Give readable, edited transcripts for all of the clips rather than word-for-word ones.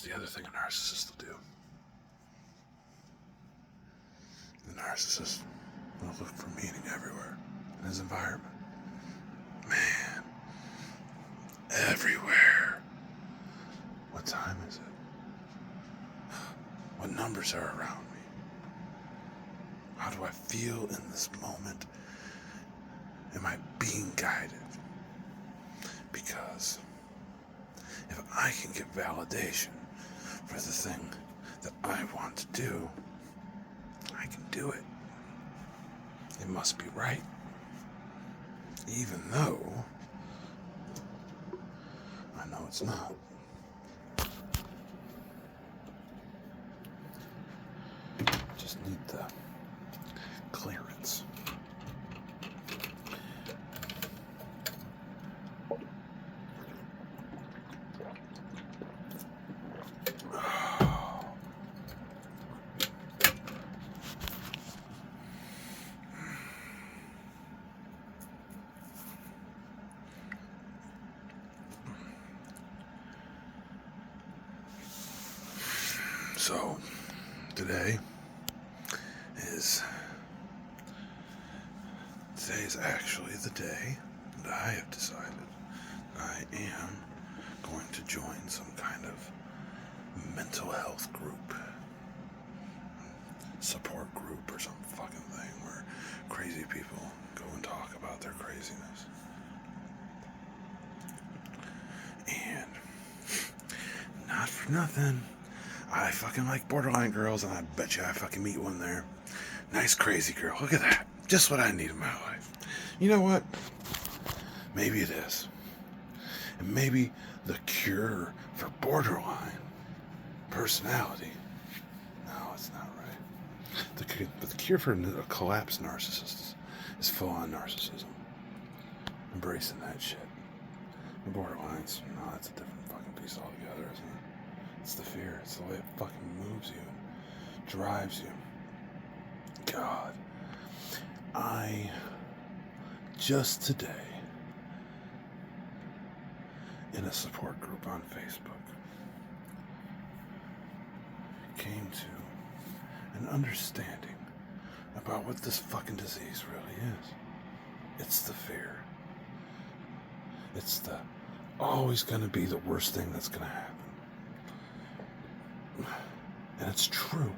the other thing a narcissist will do. The narcissist will look for meaning everywhere in his environment. Man, everywhere. What time is it? What numbers are around me? How do I feel in this moment? Am I being guided? Because if I can get validation for the thing that I want to do, I can do it. It must be right. Even though I know it's not. Just need the clearance. So, today is actually the day that I have decided I am going to join some kind of mental health group, support group or some fucking thing where crazy people go and talk about their craziness. And not for nothing, I fucking like borderline girls, and I bet you I fucking meet one there. Nice crazy girl. Look at that. Just what I need in my life. You know what? Maybe it is. And maybe the cure for borderline personality. No, it's not right. But the cure for a collapsed narcissist is full-on narcissism. Embracing that shit. The borderlines, no, that's a different fucking piece altogether, isn't it? It's the fear. It's the way it fucking moves you and drives you. God. I just today in a support group on Facebook came to an understanding about what this fucking disease really is. It's the fear. It's the always gonna be the worst thing that's gonna happen. And it's true.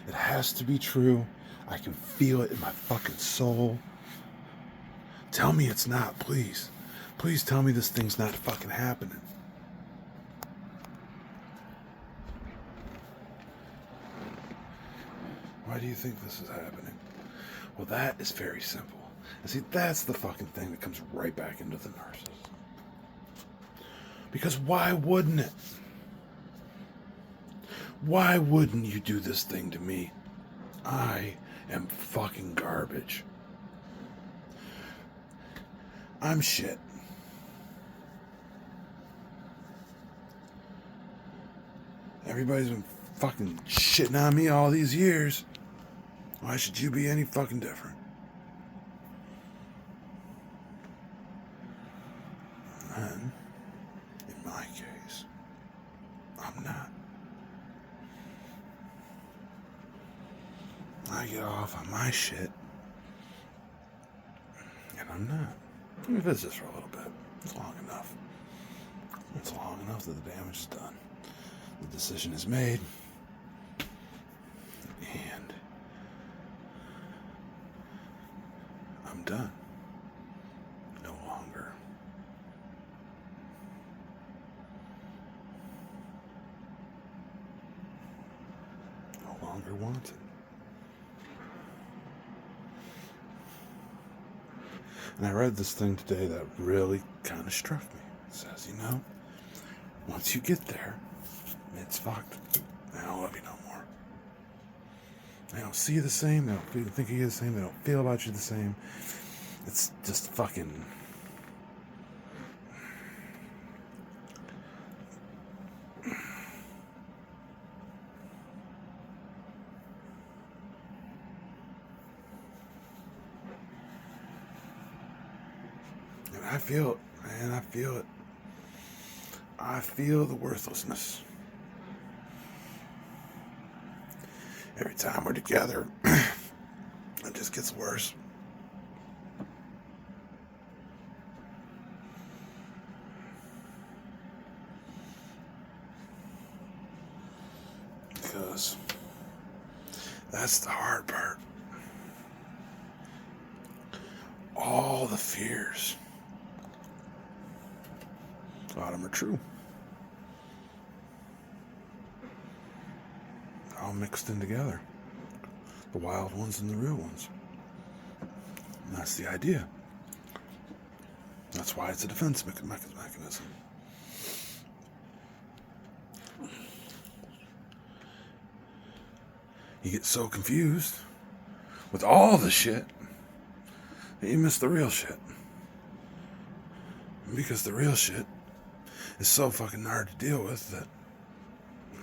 It has to be true. I can feel it in my fucking soul. Tell me it's not, please. Please tell me this thing's not fucking happening. Why do you think this is happening? Well, that is very simple. And see, that's the fucking thing that comes right back into the narcissist. Because why wouldn't it? Why wouldn't you do this thing to me? I am fucking garbage. I'm shit. Everybody's been fucking shitting on me all these years. Why should you be any fucking different? And in my case, I'm not. I get off on my shit, and I'm not. Let me visit for a little bit. It's long enough. It's long enough that the damage is done. The decision is made, and I'm done. No longer. No longer wanted. And I read this thing today that really kind of struck me. It says, once you get there, it's fucked. They don't love you no more. They don't see you the same. They don't think of you the same. They don't feel about you the same. It's just fucking... And I feel it, man. I feel it. I feel the worthlessness. Every time we're together, it just gets worse. Because that's the hard part. All the fears, a lot of them are true. They're all mixed in together. The wild ones and the real ones. And that's the idea. That's why it's a defense mechanism. You get so confused with all the shit that you miss the real shit. Because the real shit is so fucking hard to deal with that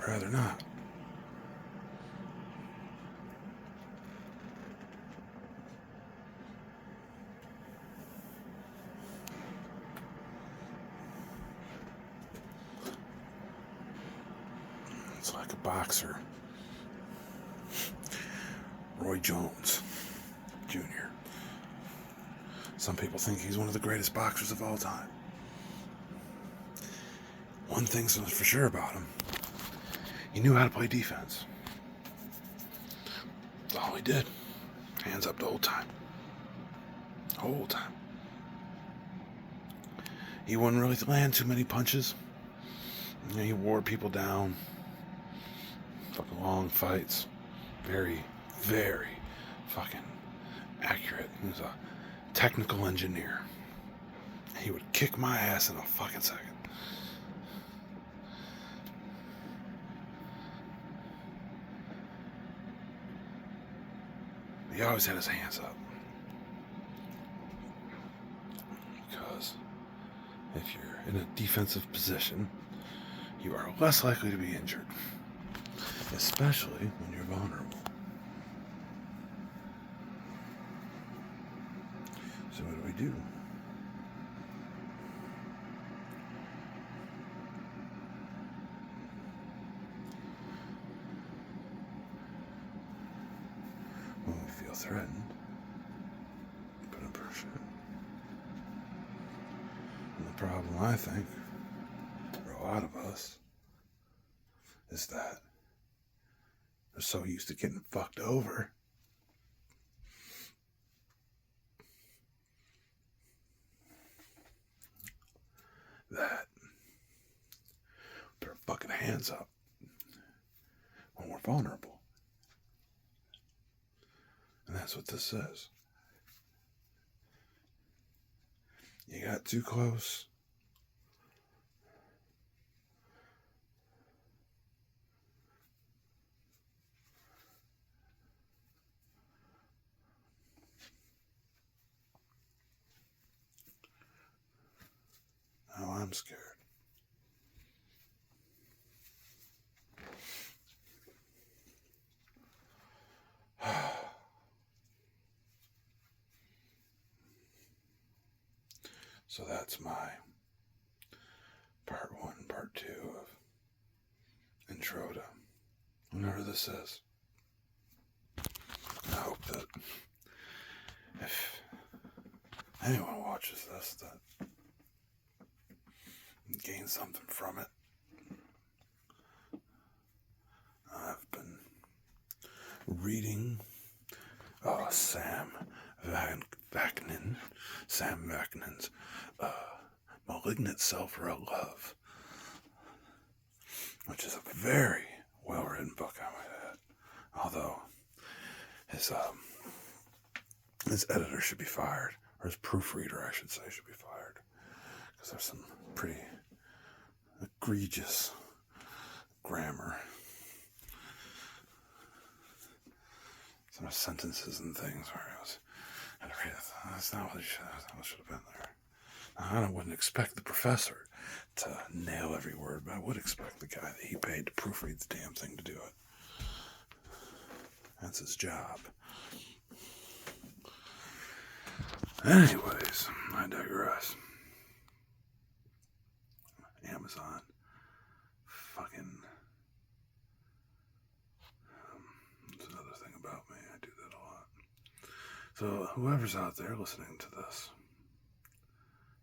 I'd rather not. It's like a boxer. Roy Jones Jr. Some people think he's one of the greatest boxers of all time. One thing's for sure about him. He knew how to play defense. That's all he did. Hands up the whole time. The whole time. He wouldn't really land too many punches. You know, he wore people down. Fucking long fights. Very, very fucking accurate. He was a technical engineer. He would kick my ass in a fucking second. He always had his hands up. Because if you're in a defensive position, you are less likely to be injured. Especially when you're vulnerable. So what do? When we feel threatened, put up our shit. And the problem, I think, for a lot of us, is that we're so used to getting fucked over that put our fucking hands up when we're vulnerable. And that's what this says. You got too close. Now I'm scared. So that's my part 1, part 2 of intro to whatever this is. I hope that if anyone watches this, that gain something from it. I've been reading Sam Vaknin's Malignant Self-Love, which is a very well-written book, I might add. Although his editor should be fired, or his proofreader, I should say, should be fired, because there's some pretty egregious grammar, some sentences and things where I was, that's not what should have been there. I wouldn't expect the professor to nail every word, but I would expect the guy that he paid to proofread the damn thing to do it. That's his job. Anyways, I digress. Amazon. Fucking. So, whoever's out there listening to this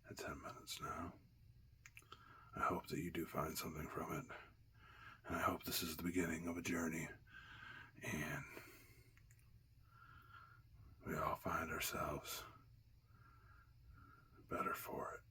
at 10 minutes now, I hope that you do find something from it. And I hope this is the beginning of a journey. And we all find ourselves better for it.